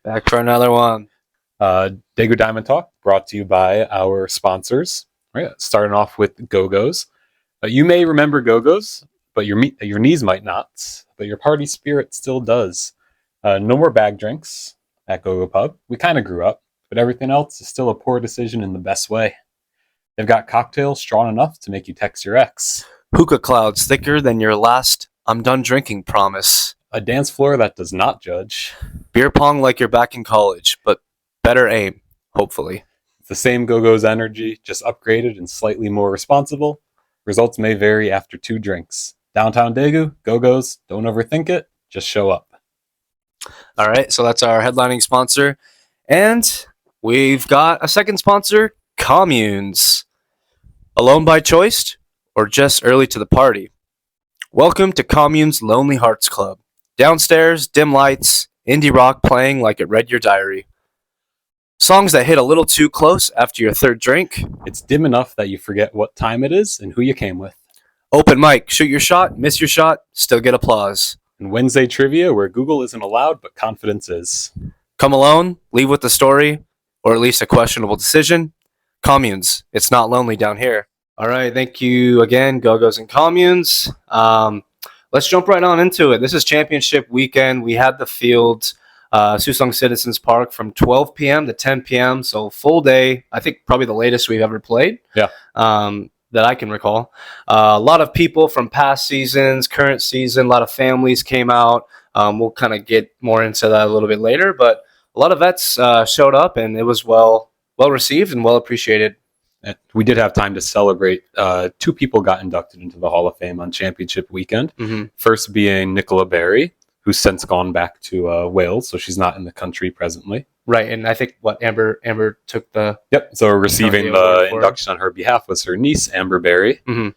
Back for another one. Daegu Diamond Talk, brought to you by our sponsors. Right, starting off with Go-Go's. You may remember Go-Go's, but your knees might not. But your party spirit still does. No more bag drinks at Go-Go Pub. We kind of grew up, but everything else is still a poor decision in the best way. They've got cocktails strong enough to make you text your ex. Hookah clouds thicker than your last I'm done drinking promise. A dance floor that does not judge. Beer pong like you're back in college, but better aim, hopefully. It's the same Go-Go's energy, just upgraded and slightly more responsible. Results may vary after 2 drinks. Downtown Daegu, Go-Go's, don't overthink it, just show up. All right, so that's our headlining sponsor. And we've got a second sponsor, Communes. Alone by choice or just early to the party? Welcome to Commune's Lonely Hearts Club. Downstairs, dim lights, indie rock playing like it read your diary. Songs that hit a little too close after your third drink. It's dim enough that you forget what time it is and who you came with. Open mic, shoot your shot, miss your shot, still get applause. And Wednesday trivia where Google isn't allowed, but confidence is. Come alone, leave with a story, or at least a questionable decision. Communes, it's not lonely down here. All right, thank you again, Go-Go's and Communes. Let's jump right on into it. This is championship weekend. We had the field, Susong Citizens Park, from 12 p.m. to 10 p.m., so full day. I think probably the latest we've ever played. Yeah. That I can recall. A lot of people from past seasons, current season, a lot of families came out. We'll kind of get more into that a little bit later, but a lot of vets showed up, and it was well received and well appreciated. We did have time to celebrate. 2 people got inducted into the Hall of Fame on championship weekend. Mm-hmm. First being Nicola Berry, who's since gone back to Wales, so she's not in the country presently. Right, and I think Amber took the... Yep, so receiving the induction on her behalf was her niece, Amber Berry. Mm-hmm.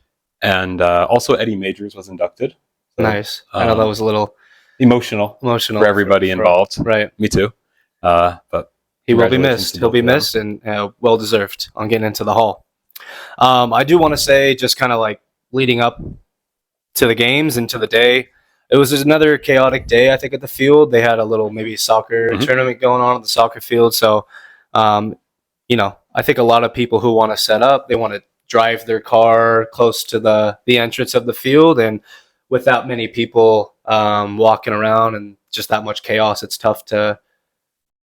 And also Eddie Majors was inducted. So, nice. I know that was a little... Emotional for everybody involved. Right. Me too. But he will be missed. He'll be missed and well-deserved on getting into the Hall. I do want to say, just kind of like leading up to the games and to the day, it was just another chaotic day, I think, at the field. They had a little maybe soccer tournament going on at the soccer field. So, I think a lot of people who want to set up, they want to drive their car close to the entrance of the field. And with that many people walking around and just that much chaos, it's tough to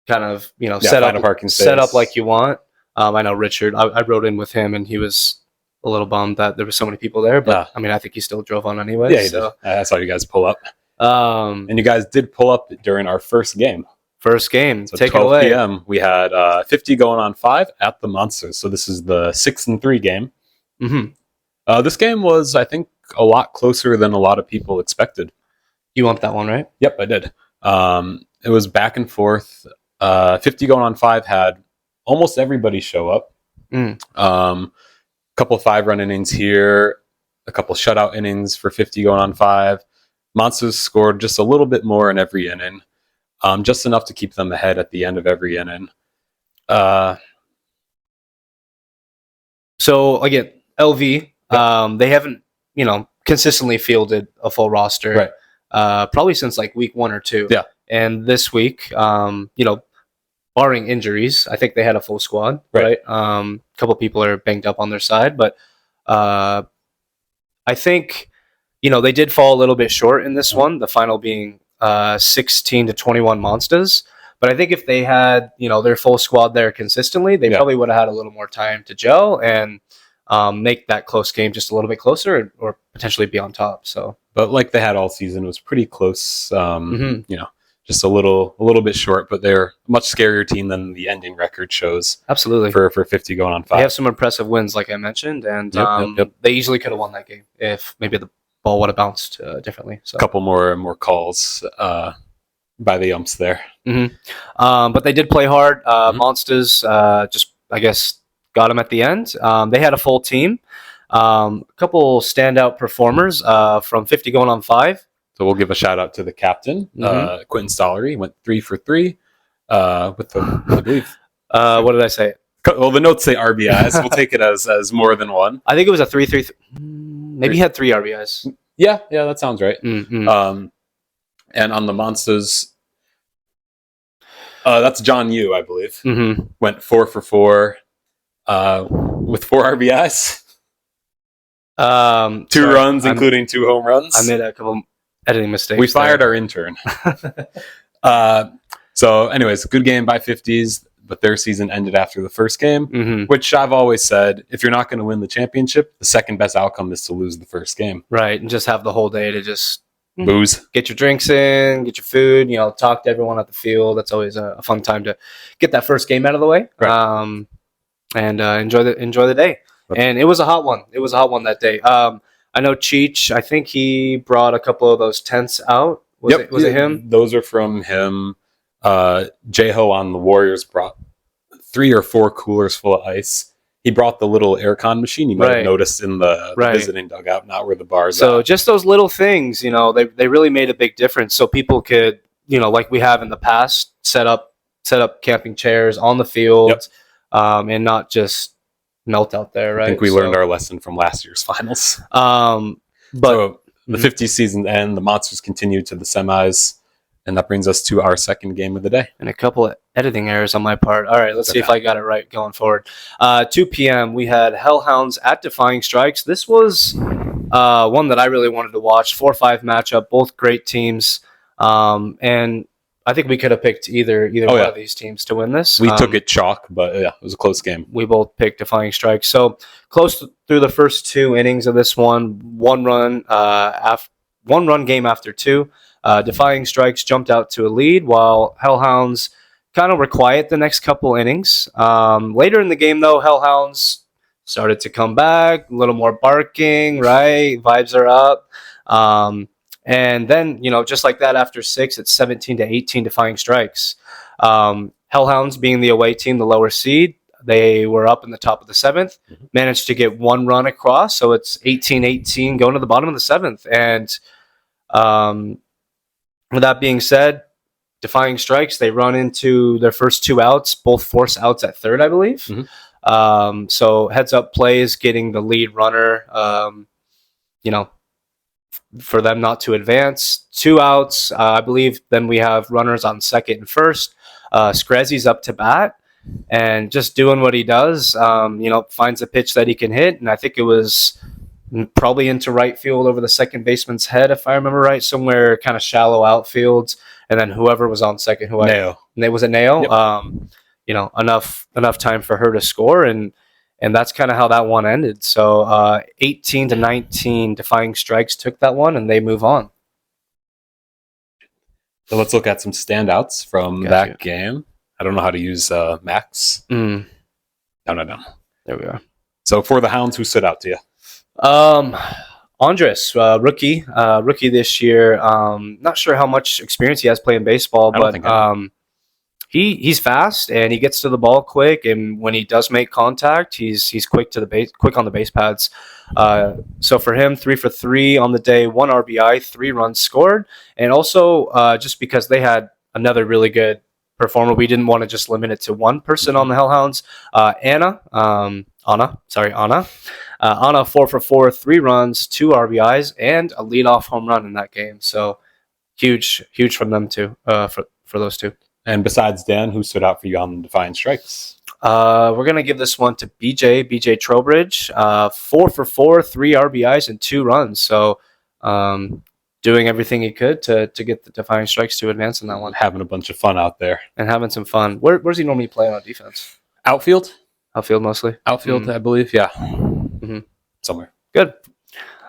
kind of, set up like you want. I know Richard, I rode in with him, and he was a little bummed that there were so many people there, but I think he still drove on anyway. Yeah, so. I saw you guys pull up. And you guys did pull up during our first game. So take it away. 12 p.m. We had 50 going on 5 at the Monsters. So this is the 6-3 game. Mm-hmm. This game was, I think, a lot closer than a lot of people expected. You want that one, right? Yep, I did. It was back and forth. 50 going on 5 had almost everybody show up. Couple 5-run innings here, a couple shutout innings for 50 going on 5. Monsters scored just a little bit more in every inning, just enough to keep them ahead at the end of every inning. So again, LV, they haven't, consistently fielded a full roster, right? Probably since like week 1 or 2. Yeah. And this week, barring injuries, I think they had a full squad, right? A couple people are banged up on their side, but I think, they did fall a little bit short in this one, the final being 16-21 Monsters. But I think if they had, their full squad there consistently, they probably would have had a little more time to gel and make that close game just a little bit closer or potentially be on top. So, but like they had all season, it was pretty close, just a little bit short, but they're a much scarier team than the ending record shows. Absolutely. For 50 going on 5. They have some impressive wins, like I mentioned, and they easily could have won that game if maybe the ball would have bounced differently. So. A couple more calls by the umps there. But they did play hard. Monsters just, I guess, got them at the end. They had a full team. A couple standout performers from 50 going on 5. So we'll give a shout out to the captain, Quentin Stollery. Went 3 for 3 with the, I believe. What did I say? Well, the notes say RBIs. We'll take it as more than one. I think it was a 3-3. Maybe he had 3 RBIs. Yeah, that sounds right. And on the Monsters, That's John Yu, I believe. Mm-hmm. Went 4 for 4 with 4 RBIs. 2 runs, including 2 home runs. I made a couple editing mistakes. We fired our intern. So, anyways, good game by 50s, but their season ended after the first game, which I've always said, if you're not going to win the championship, the second best outcome is to lose the first game. Right, and just have the whole day to just booze, get your drinks in, get your food, talk to everyone at the field. That's always a fun time to get that first game out of the way, right. And enjoy the day. And it was a hot one. It was a hot one that day. I know Cheech, I think he brought a couple of those tents out. Was it him? Those are from him. J-Ho on the Warriors brought 3 or 4 coolers full of ice. He brought the little aircon machine you might have noticed in the visiting dugout, not where the bars are. So just those little things, they really made a big difference. So people could, like we have in the past, set up camping chairs on the field, and not just melt out there, right? I think we learned our lesson from last year's finals. But so the 50 season end, the Monsters continue to the semis, and that brings us to our second game of the day. And a couple of editing errors on my part. All right, let's see if I got it right going forward. 2 p.m., we had Hellhounds at Defying Strikes. This was one that I really wanted to watch. 4-5 matchup, both great teams. And I think we could have picked either one of these teams to win this. We took it chalk, but it was a close game. We both picked Defying Strikes. So close through the first 2 innings of this one, one run game after 2. Defying Strikes jumped out to a lead, while Hellhounds kind of were quiet the next couple innings. Later in the game, though, Hellhounds started to come back, a little more barking, right? Vibes are up. And then, just like that, after 6, it's 17-18 Defying Strikes. Hellhounds being the away team, the lower seed, they were up in the top of the 7th, managed to get 1 run across, so it's 18-18 going to the bottom of the 7th. And with that being said, Defying Strikes, they run into their first 2 outs, both force outs at third, I believe. So heads up plays, getting the lead runner, for them not to advance. 2 outs, I believe. Then we have runners on second and first. Screzzi's up to bat and just doing what he does. Finds a pitch that he can hit, and I think it was probably into right field over the second baseman's head, if I remember right, somewhere kind of shallow outfield. And then whoever was on second, was it Nao? Yep. Enough time for her to score, and that's kind of how that one ended. So 18-19, Defying Strikes took that one, and they move on. So let's look at some standouts from that game. I don't know how to use Max. No. There we are. So for the Hounds, who stood out to you? Andres, rookie this year. Not sure how much experience he has playing baseball, but he's fast and he gets to the ball quick. And when he does make contact, he's quick on the base pads. So for him, 3 for 3 on the day, 1 RBI, 3 runs scored, and also just because they had another really good performer, we didn't want to just limit it to one person on the Hellhounds. Anna, 4 for 4, 3 runs, 2 RBIs, and a leadoff home run in that game. So huge from them too, for those 2. And besides Dan, who stood out for you on Defying Strikes? We're gonna give this one to BJ Trowbridge. 4 for 4, 3 RBIs, and 2 runs. So doing everything he could to get the Defying Strikes to advance in that one. Having a bunch of fun out there. And having some fun. Where's he normally playing on defense? Outfield mostly. I believe, yeah. Somewhere. Good.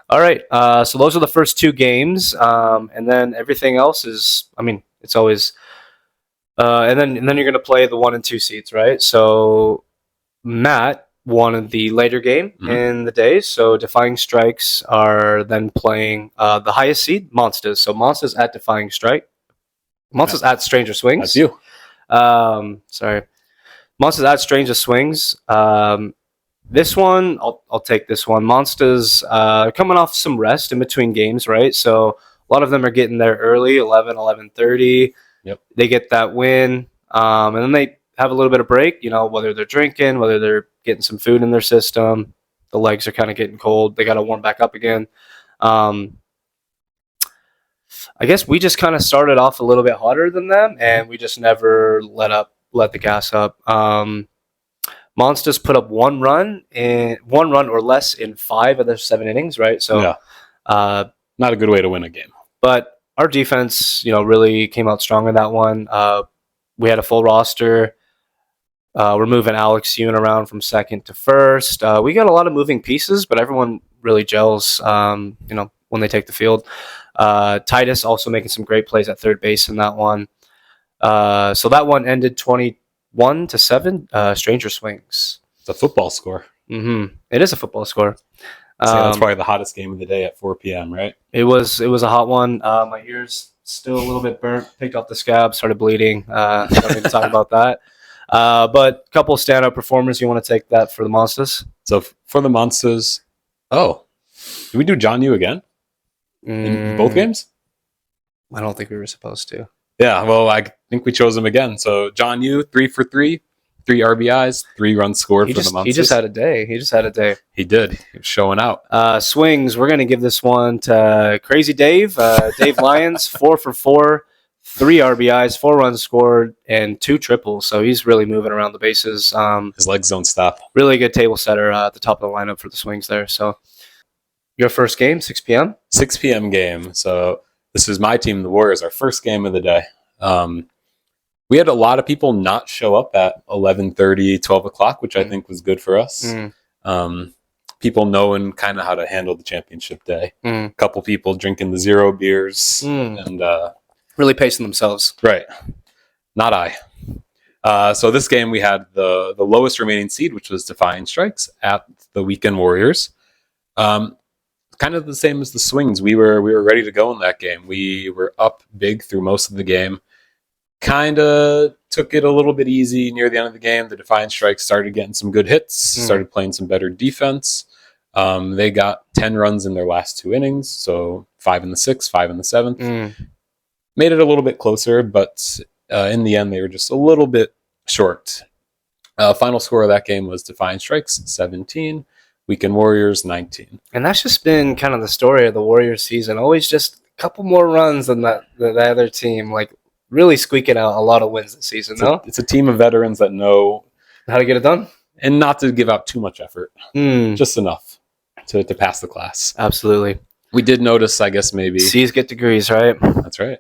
All right. So those are the first 2 games, and then everything else is. It's always. And then you're going to play the 1 and 2 seeds, right? So Matt won the later game in the day. So Defying Strikes are then playing the highest seed, Monsters. So Monsters at Defying Strike. Monsters at Stranger Swings. That's you. Sorry. Monsters at Stranger Swings. This one, I'll take this one. Monsters coming off some rest in between games, right? So a lot of them are getting there early, 11:30. Yep. They get that win, and then they have a little bit of break, whether they're drinking, whether they're getting some food in their system. The legs are kind of getting cold. They got to warm back up again. I guess we just kind of started off a little bit hotter than them, and we just never let the gas up. Monsters put up one run or less in 5 of their 7 innings, right? So, Yeah. Not a good way to win a game. But our defense, really came out strong in that one. We had a full roster. We're moving Alex Yoon around from second to first. We got a lot of moving pieces, but everyone really gels, when they take the field. Titus also making some great plays at third base in that one. So that one ended 21-7. Stranger swings. It's a football score. Mm-hmm. It is a football score. That's probably the hottest game of the day at 4 p.m., right? It was a hot one. My ears still a little bit burnt. Picked off the scab, started bleeding. Don't need to talk about that. But a couple of standout performers. You want to take that for the Monsters? So for the Monsters, did we do John Yu again in both games? I don't think we were supposed to. Yeah, well, I think we chose him again. So John Yu, 3 for 3, 3 RBIs, 3 runs scored for the Monsters. He just had a day. He did. He was showing out. Swings. We're going to give this one to Crazy Dave. Dave Lyons, 4 for 4, 3 RBIs, 4 runs scored, and 2 triples. So he's really moving around the bases. His legs don't stop. Really good table setter at the top of the lineup for the Swings there. So your first game, 6 p.m.? 6 p.m. game. So this is my team, the Warriors, our first game of the day. We had a lot of people not show up at 11:30, 12 o'clock, which I think was good for us. People knowing kind of how to handle the championship day. A couple people drinking the 0 beers and really pacing themselves. Right. Not I. So this game we had the lowest remaining seed, which was Defying Strikes at the Weekend Warriors. Kind of the same as the Swings. We were ready to go in that game. We were up big through most of the game. Kind of took it a little bit easy near the end of the game. The Defiant Strikes started getting some good hits, started playing some better defense. They got 10 runs in their last 2 innings, so 5 in the 6th, 5 in the 7th. Made it a little bit closer, but in the end, they were just a little bit short. Final score of that game was Defiant Strikes 17, Weekend Warriors 19. And that's just been kind of the story of the Warriors season. Always just a couple more runs than the other team. Like, really squeaking out a lot of wins this season, It's a team of veterans that know how to get it done and not to give out too much effort. Just enough to pass the class. Absolutely. We did notice, I guess, maybe C's get degrees, right? That's right.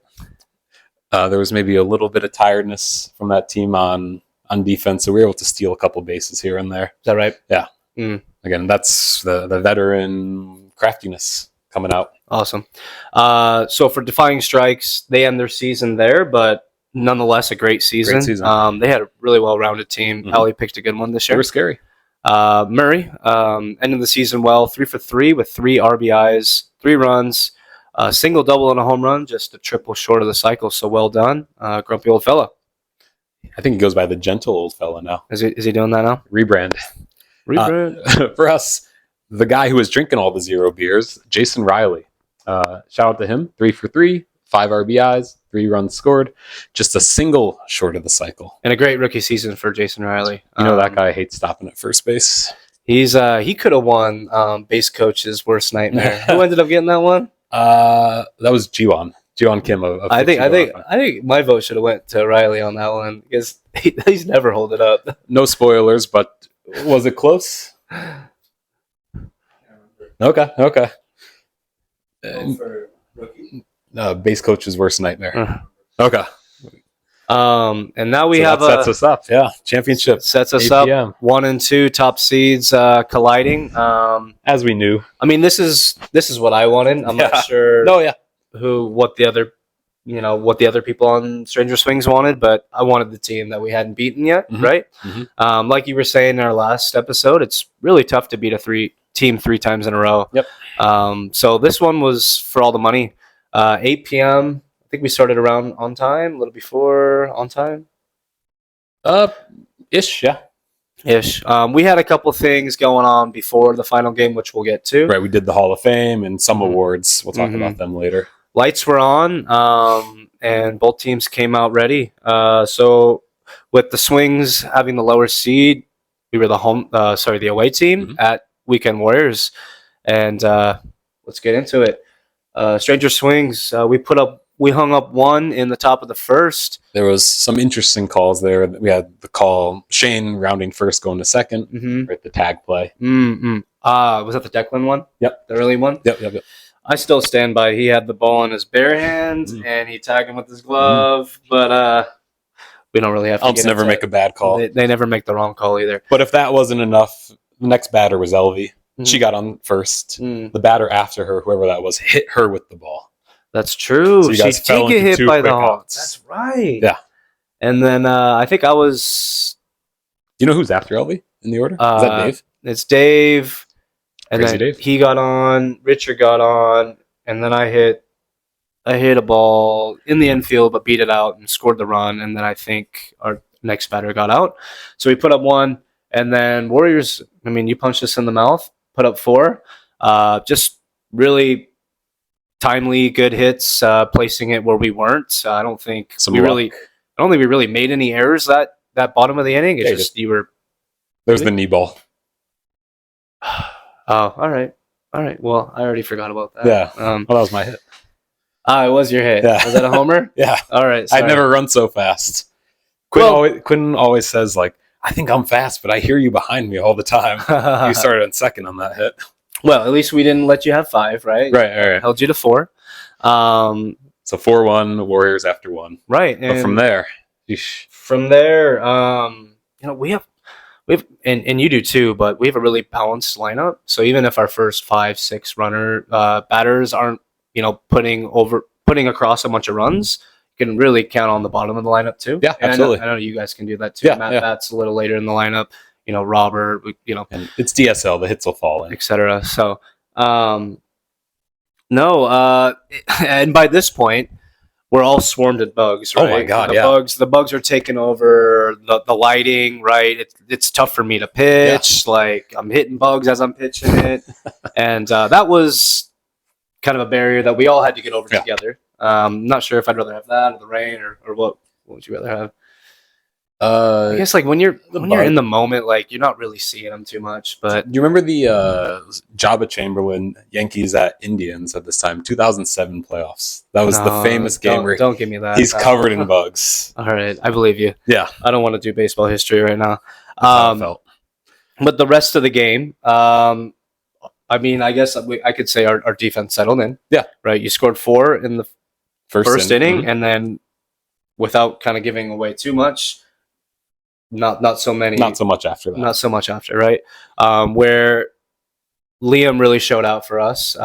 There was maybe a little bit of tiredness from that team on defense, so we were able to steal a couple bases here and there. Is that right? Yeah. Again, that's the veteran craftiness coming out. Awesome. So for Defying Strikes, they end their season there, but nonetheless a great season. They had a really well-rounded team. Ellie picked a good one this year. They were scary. Murray ended the season well, 3 for 3 with 3 RBIs, 3 runs, a single, double, and a home run, just a triple short of the cycle. So well done, grumpy old fella. I think he goes by the gentle old fella now. Is he doing that now? Rebrand. For us, the guy who was drinking all the 0 beers, Jason Riley. Shout out to him. 3 for 3, 5 RBIs, 3 runs scored. Just a single short of the cycle. And a great rookie season for Jason Riley. That guy hates stopping at first base. He could have won base coach's worst nightmare. Who ended up getting that one? That was Jiwon Kim. I think my vote should have went to Riley on that one because he's never hold it up. No spoilers, but was it close? Okay. For rookie. Base coach's worst nightmare. Okay. And now we have sets us up. Yeah, championship sets us up. 1 and 2 top seeds colliding. As we knew. I mean, this is what I wanted. I'm not sure. What the other people on Stranger Swings wanted, but I wanted the team that we hadn't beaten yet, right? Like you were saying in our last episode, it's really tough to beat a team 3 times in a row. Yep. So this one was for all the money. 8 p.m. I think we started around on time, a little before on time. Ish, yeah. Ish. We had a couple things going on before the final game, which we'll get to. Right, we did the Hall of Fame and some awards. We'll talk about them later. Lights were on, and both teams came out ready. So with the Swings having the lower seed, we were the away team at Weekend Warriors. And let's get into it. Stranger Swings. We hung up one in the top of the first. There was some interesting calls there. We had the call Shane rounding first, going to second. Mm-hmm. Right, the tag play. Was that the Declan one? Yep. The early one? Yep. I still stand by. He had the ball in his bare hand, and he tagged him with his glove. But we don't really have to. Umps never make a bad call. They never make the wrong call either. But if that wasn't enough, the next batter was Elvie. Mm-hmm. She got on first. The batter after her, whoever that was, hit her with the ball. That's true. So you guys she did get hit by the Hawks. That's right. Yeah. And then I think I was. You know who's after Elvie in the order? Is that Dave? It's Dave. And Crazy then Dave. He got on. Richard got on, and then I hit a ball in the infield, but beat it out and scored the run. And then I think our next batter got out, so we put up one. And then Warriors. I mean, you punched us in the mouth. Put up 4. Just really timely, good hits, placing it where we weren't. I don't think we really made any errors that bottom of the inning. It's just you were. There's the knee ball. Oh, all right. Well, I already forgot about that. Yeah. Well, that was my hit. It was your hit. Yeah. Was that a homer? Yeah. All right. Sorry. I'd never run so fast. Quinn always says, like, I think I'm fast, but I hear you behind me all the time. You started on second on that hit. Well, at least we didn't let you have 5, right? Right. Held you to 4. So 4-1, Warriors after 1. Right. But from there, we have, and you do too, but we have a really balanced lineup. So even if our first 5, 6 runner batters aren't, putting across a bunch of runs, you can really count on the bottom of the lineup too. Yeah, and absolutely. I know you guys can do that too. Yeah, Matt Bat's a little later in the lineup. Robert, and it's DSL, the hits will fall in, etc. So, and by this point, we're all swarmed with bugs. Right? Oh my god, the bugs are taking over the lighting. Right, it's tough for me to pitch. Yeah. Like I'm hitting bugs as I'm pitching it, and that was kind of a barrier that we all had to get over together. Not sure if I'd rather have that or the rain or what would you rather have? I guess like when you're in the moment, like you're not really seeing them too much. But do you remember the Jabba Chamberlain Yankees at Indians at this time, 2007 playoffs? That was the famous game where don't give me that. He's covered in bugs. All right, I believe you. Yeah, I don't want to do baseball history right now. That's how it felt. But the rest of the game, I mean, I guess I could say our defense settled in. Yeah, right. You scored 4 in the first inning, mm-hmm. and then without kind of giving away too much. Not so many. Not so much after that. Not so much after, right? Where Liam really showed out for us.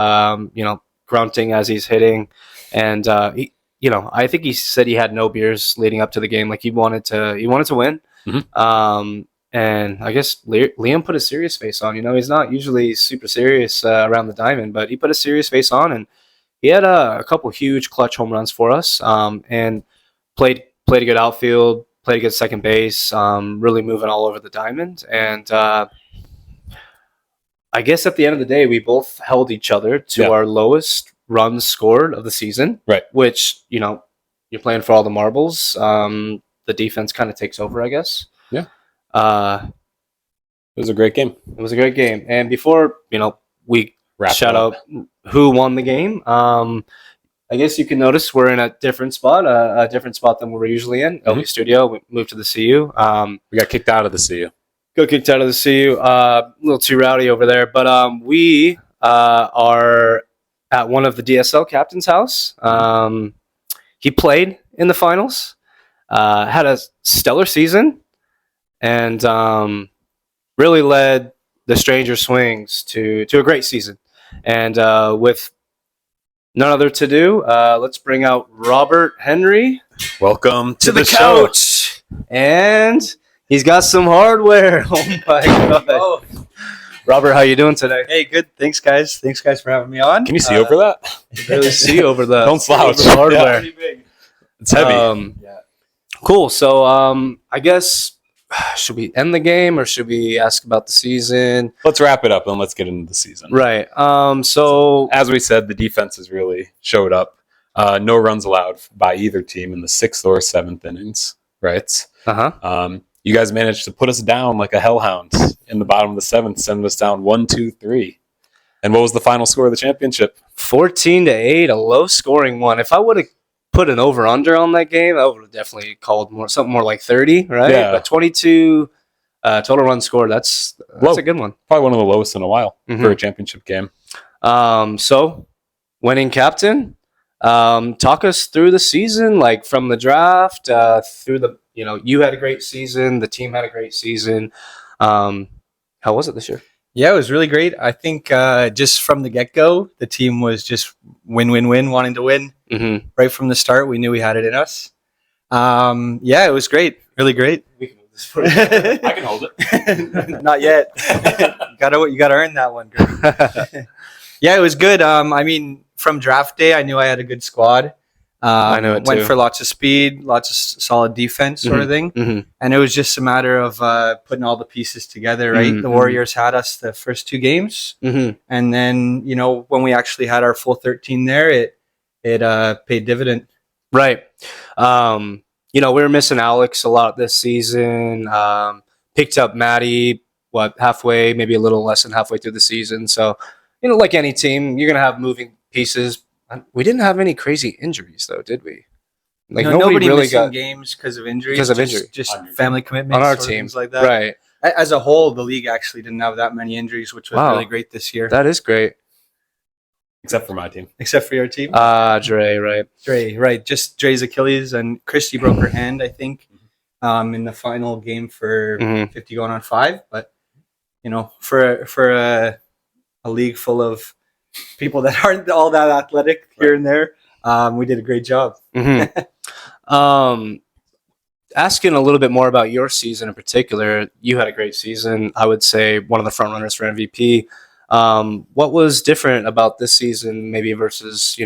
Grunting as he's hitting, and I think he said he had no beers leading up to the game. Like he wanted to win. Mm-hmm. And I guess Liam put a serious face on. He's not usually super serious around the diamond, but he put a serious face on, and he had a couple huge clutch home runs for us. And played a good outfield. Played a good second base, really moving all over the diamond. And I guess at the end of the day, we both held each other to our lowest runs scored of the season. Right. Which, you're playing for all the marbles. The defense kind of takes over, I guess. Yeah. It was a great game. It was a great game. And before, we shout out who won the game, I guess you can notice we're in a different spot than we're usually in. Mm-hmm. LV Studio. We moved to the CU. We got kicked out of the CU. Got kicked out of the CU. A little too rowdy over there. But we are at one of the DSL captain's house. He played in the finals. Had a stellar season. And really led the Stranger Swings to a great season. And with none other to do, let's bring out Robert Henry. Welcome to the couch. And he's got some hardware. Oh my god. Oh. Robert, how you doing today? Hey, good. Thanks, guys. Thanks, guys, for having me on. Can you see over that? You barely see over that. Don't slouch. The hardware. Yeah. It's heavy. Cool. So I guess should we end the game or should we ask about the season? Let's wrap it up and let's get into the season. Right. So as we said, the defense has really showed up. No runs allowed by either team in the 6th or 7th innings. Right. You guys managed to put us down like a hellhound in the bottom of the 7th, send us down 1, 2, 3. And what was the final score of the championship? 14-8, a low-scoring one. If I would have put an over/under on that game, I would have definitely called something more like 30, right? Yeah. But 22 total runs scored. That's a good one. Probably one of the lowest in a while Mhm. for a championship game. So, winning captain. Talk us through the season, like from the draft through the. You had a great season. The team had a great season. How was it this year? Yeah, it was really great. I think just from the get-go, the team was just win, wanting to win. Mm-hmm. Right from the start, we knew we had it in us. Yeah, it was great. Really great. We can move this for you. I can hold it. Not yet. you gotta earn that one, Greg. Yeah, it was good. I mean, from draft day, I knew I had a good squad. I know it went too. for lots of speed, lots of solid defense sort of thing. Mm-hmm. And it was just a matter of putting all the pieces together, right? Mhm, The Warriors had us the first 2 games. Mm-hmm. And then, when we actually had our full 13 there, it paid dividend. Right. We were missing Alex a lot this season. Picked up Maddie, halfway, maybe a little less than halfway through the season. So, like any team, you're going to have moving pieces. We didn't have any crazy injuries, though, did we? Like nobody really missing got games because of injuries. Because of injury. Just family commitments on our sort of team, things like that. right? As a whole, the league actually didn't have that many injuries, which was Wow. really great this year. That is great. Except for my team. Except for your team. Dre, right? Dre, right. Just Dre's Achilles, and Christy broke her hand, I think, in the final game for Mhm. 50 going on 5. But, for a league full of people that aren't all that athletic here and there, we did a great job. Mm-hmm. Asking a little bit more about your season in particular, you had a great season. I would say one of the front runners for MVP. What was different about this season, maybe versus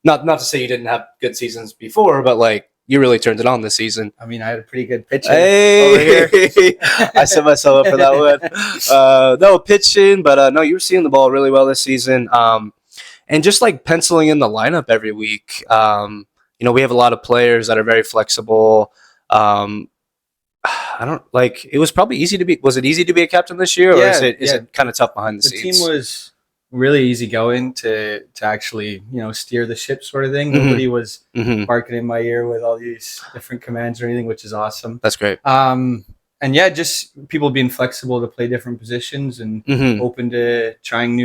not to say you didn't have good seasons before, but like you really turned it on this season. I mean, I had a pretty good pitch over Hey, here. I set myself up for that one. No pitching, but no, you were seeing the ball really well this season. And just like penciling in the lineup every week. We have a lot of players that are very flexible. I don't like. It was probably easy to be. Was it easy to be a captain this year, or is it kind of tough behind the The scenes? team was really easygoing to actually steer the ship sort of thing. Mhm. Nobody was Mm-hmm. barking in my ear with all these different commands or anything, which is awesome. That's great. And yeah, just people being flexible to play different positions and Mm-hmm. open to trying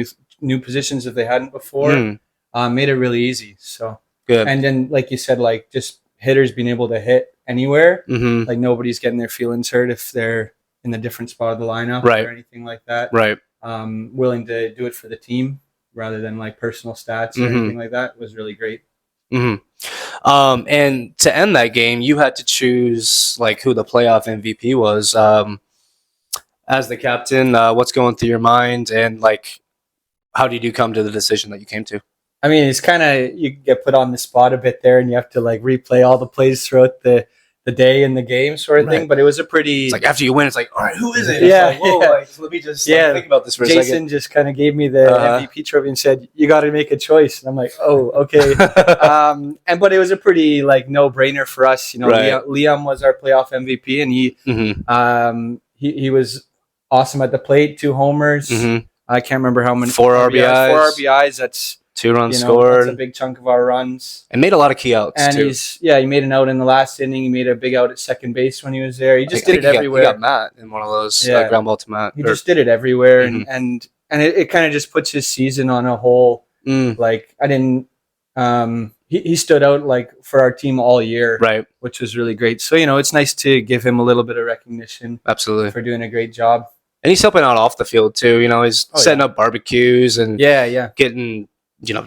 new positions if they hadn't before. Made it really easy. So Good. and then like you said, like just hitters being able to hit anywhere. Mm-hmm. Like nobody's getting their feelings hurt if they're in the different spot of the lineup Right. or anything like that. Right. Willing to do it for the team rather than like personal stats or Mhm. anything like that was really great. Mm-hmm. And to end that game, you had to choose like who the playoff MVP was. As the captain, what's going through your mind, and like, how did you come to the decision that you came to? I mean, it's kind of, you get put on the spot a bit there and you have to like replay all the plays throughout the day and the game sort of thing. Right. But it was a pretty, It's like after you win, it's like, all right, who is it? Yeah, It's like, whoa, yeah. like, let me just think about this for a Jason second. just kind of gave me the MVP trophy and said, you got to make a choice. And I'm like, oh, okay. But it was a pretty like no brainer for us. Right. Liam was our playoff MVP and Mm-hmm. he was awesome at the plate, 2 homers. Mm-hmm. I can't remember how many. 4 RBIs. 4 RBIs. That's 2 runs that's scored, a big chunk of our runs. and made a lot of key outs And too. he made an out in the last inning. He made a big out at second base when he was there. He just did it everywhere. He got Matt in one of those Yeah. ground ball to Matt. He just did it everywhere, Mhm. and it kind of just puts his season on a whole. Mm, Like I didn't. He stood out like for our team all year, right. which was really great. So it's nice to give him a little bit of recognition Absolutely. for doing a great job. And he's helping out off the field too. He's Oh, setting yeah. up barbecues and Yeah, getting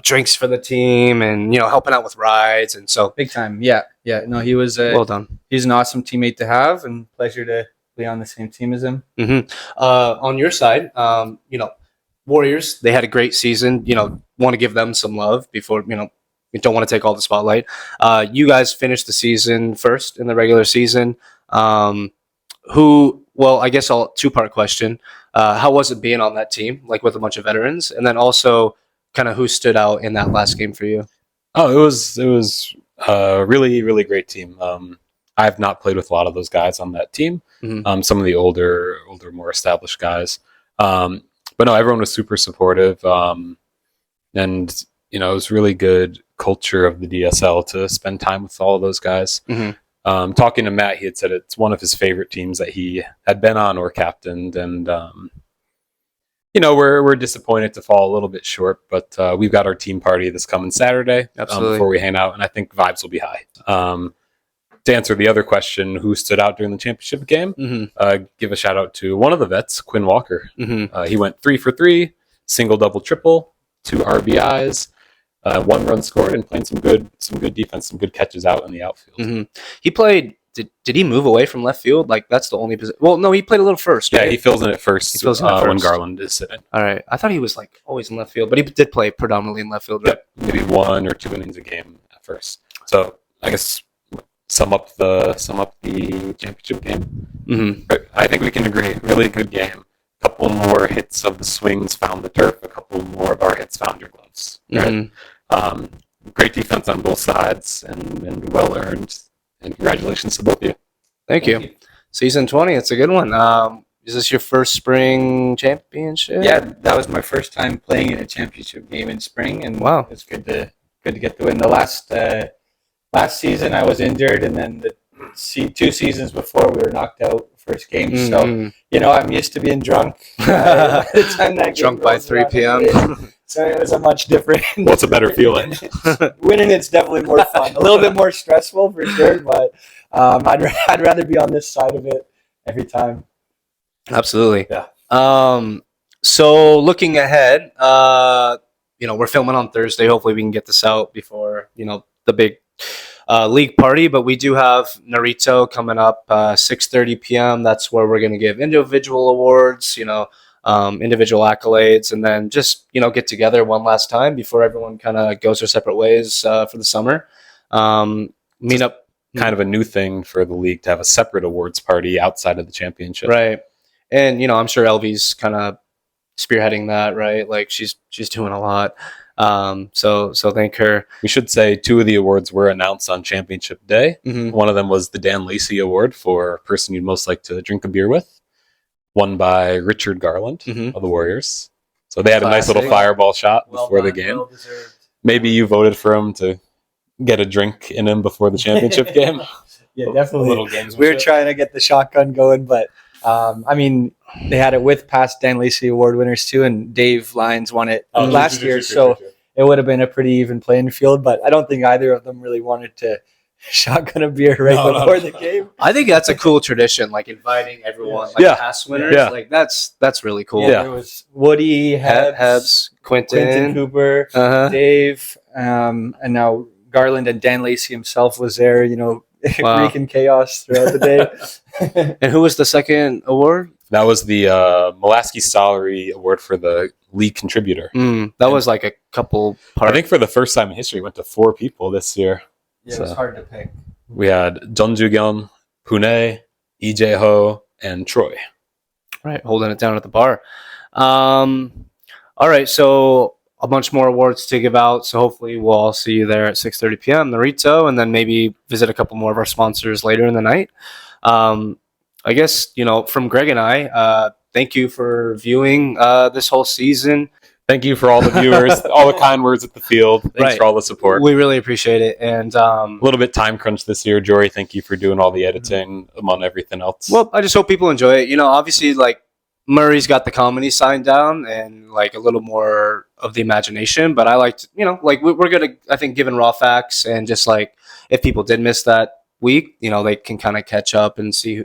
drinks for the team and helping out with rides, and so big time. Yeah. No, he was. well done. He's an awesome teammate to have, and pleasure to be on the same team as him. Mm-hmm. On your side, Warriors, they had a great season. Want to give them some love before we don't want to take all the spotlight. You guys finished the season first in the regular season. Well, I guess I'll 2-part question. How was it being on that team, like with a bunch of veterans, and then also kind of who stood out in that last game for you? Oh, it was a really, really great team. I've not played with a lot of those guys on that team. Mhm. Some of the older, more established guys. But no, everyone was super supportive. And, it was really good culture of the DSL to spend time with all of those guys. Mm-hmm. Talking to Matt, he had said it's one of his favorite teams that he had been on or captained. And, we're disappointed to fall a little bit short, but we've got our team party this coming Saturday before we hang out, and I think vibes will be high. To answer the other question, who stood out during the championship game, give a shout out to one of the vets, Quinn Walker. He went 3 for 3, single, double, triple, 2 RBIs, 1 run scored, and playing some good defense, some good catches out in the outfield. He played. Did he move away from left field? Like, that's the only position. Well, no, he played a little first. Yeah, right? he fills in at first. He fills in at first when Garland is sitting. All right, I thought he was like always in left field, but he did play predominantly in left field. Right? Yep, maybe 1 or 2 innings a game at first. So I guess sum up the championship game. I think we can agree, really good game. A couple more hits of the swings found the turf. A couple more of our hits found your gloves. Right? Great defense on both sides and well earned. And congratulations to both of you. Thank you. Season 20, it's a good one. Is this your first spring championship? Yeah, that was my first time playing in a championship game in spring, and wow, it's good to get the win. The last season I was injured, and then the 2 seasons before we were knocked out first game. So I'm used to being drunk. By the time that drunk by 3 p.m. So it was a much different. What's a better feeling? Winning, it's definitely more fun. A little bit more stressful for sure, but I'd rather be on this side of it every time. Absolutely. Yeah. So looking ahead, we're filming on Thursday. Hopefully we can get this out before the big league party. But we do have Narito coming up 6:30 p.m. That's where we're going to give individual awards. Individual accolades, and then just get together one last time before everyone kind of goes their separate ways for the summer. Meet up, kind of a new thing for the league to have a separate awards party outside of the championship, right? And I'm sure LV's kind of spearheading that, right? Like she's doing a lot. So thank her. We should say 2 of the awards were announced on championship day. One of them was the Dan Lacey Award for person you'd most like to drink a beer with, won by Richard Garland of the Warriors. So they had a nice little fireball shot before the game. Well deserved. Maybe you voted for him to get a drink in him before the championship game. Yeah, definitely. Little games. We were trying to get the shotgun going, but they had it with past Dan Lacey Award winners too, and Dave Lyons won it last year, so it would have been a pretty even playing field. But I don't think either of them really wanted to shotgun a beer before the game. I think that's a cool tradition, like inviting everyone, past winners. Yeah. Like that's really cool. Yeah. There was Woody, Hebs, Quentin Cooper, Dave, and now Garland, and Dan Lacey himself was there. Wreaking chaos throughout the day. And who was the second award? That was the Mulaski Salary Award for the league contributor. That was like a couple parts. I think for the first time in history, it went to 4 people this year. Yeah, it was hard to pick. We had Jeonju-gyeon, Pune, EJ Ho, and Troy. Right, holding it down at the bar. All right, so a bunch more awards to give out. So hopefully we'll all see you there at 6:30 p.m. Narito, and then maybe visit a couple more of our sponsors later in the night. I guess, from Greg and I, thank you for viewing this whole season. Thank you for all the viewers, all the kind words at the field. Thanks for all the support. We really appreciate it. And a little bit time crunch this year, Jory. Thank you for doing all the editing among everything else. Well, I just hope people enjoy it. Obviously, like Murray's got the comedy side down and like a little more of the imagination. But I like to, we're good at, I think, giving raw facts, and just like if people did miss that week, they can kind of catch up and see,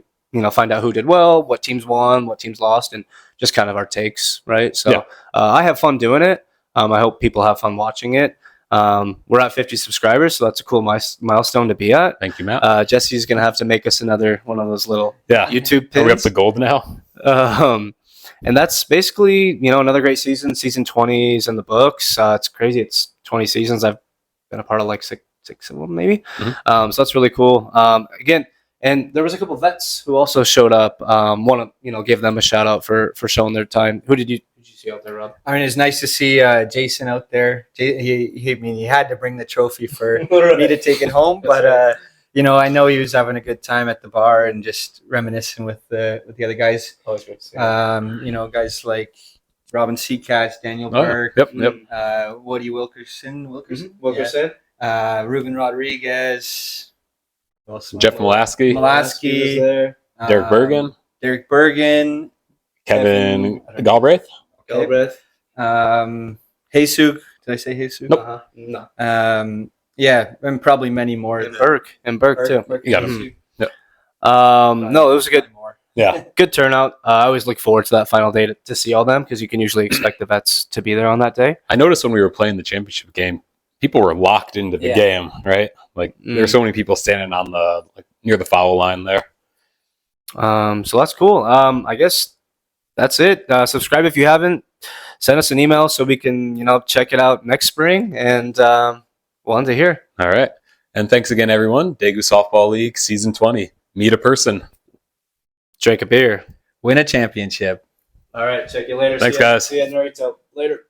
find out who did well, what teams won, what teams lost, and just kind of our takes, right? So I have fun doing it. I hope people have fun watching it. We're at 50 subscribers, so that's a cool milestone to be at. Thank you, Matt. Jesse's going to have to make us another one of those little YouTube pins. Are we up to gold now? And that's basically, another great season. Season 20 is in the books. It's crazy. It's 20 seasons. I've been a part of like six of them, maybe. So that's really cool. Again, and there was a couple of vets who also showed up. Want to give them a shout out for showing their time. Who did you see out there, Rob? I mean, it's nice to see Jason out there. He had to bring the trophy for me to take it home, but I know he was having a good time at the bar and just reminiscing with the other guys. Always great to see. Guys like Robin Seacatch, Daniel Oh, Burke, yep. Woody Wilkerson, Wilkerson, Ruben Rodriguez, Jeff Molaski, Molaski was there. Derek Bergen, Kevin Galbraith. Galbraith. Jesus. Did I say Jesus? Nope. No. And probably many more. And Burke too. You got him. No, it was a Yeah. good turnout. I always look forward to that final day to see all them because you can usually expect the vets to be there on that day. I noticed when we were playing the championship game, people were locked into the game, right? Like there were so many people standing on the near the foul line there. So that's cool. I guess that's it. Subscribe if you haven't. Send us an email so we can, check it out next spring, and we'll end it here. All right. And thanks again, everyone. Daegu Softball League Season 20. Meet a person. Drink a beer. Win a championship. All right. Check you later. Thanks, guys. See you at Norito. Later.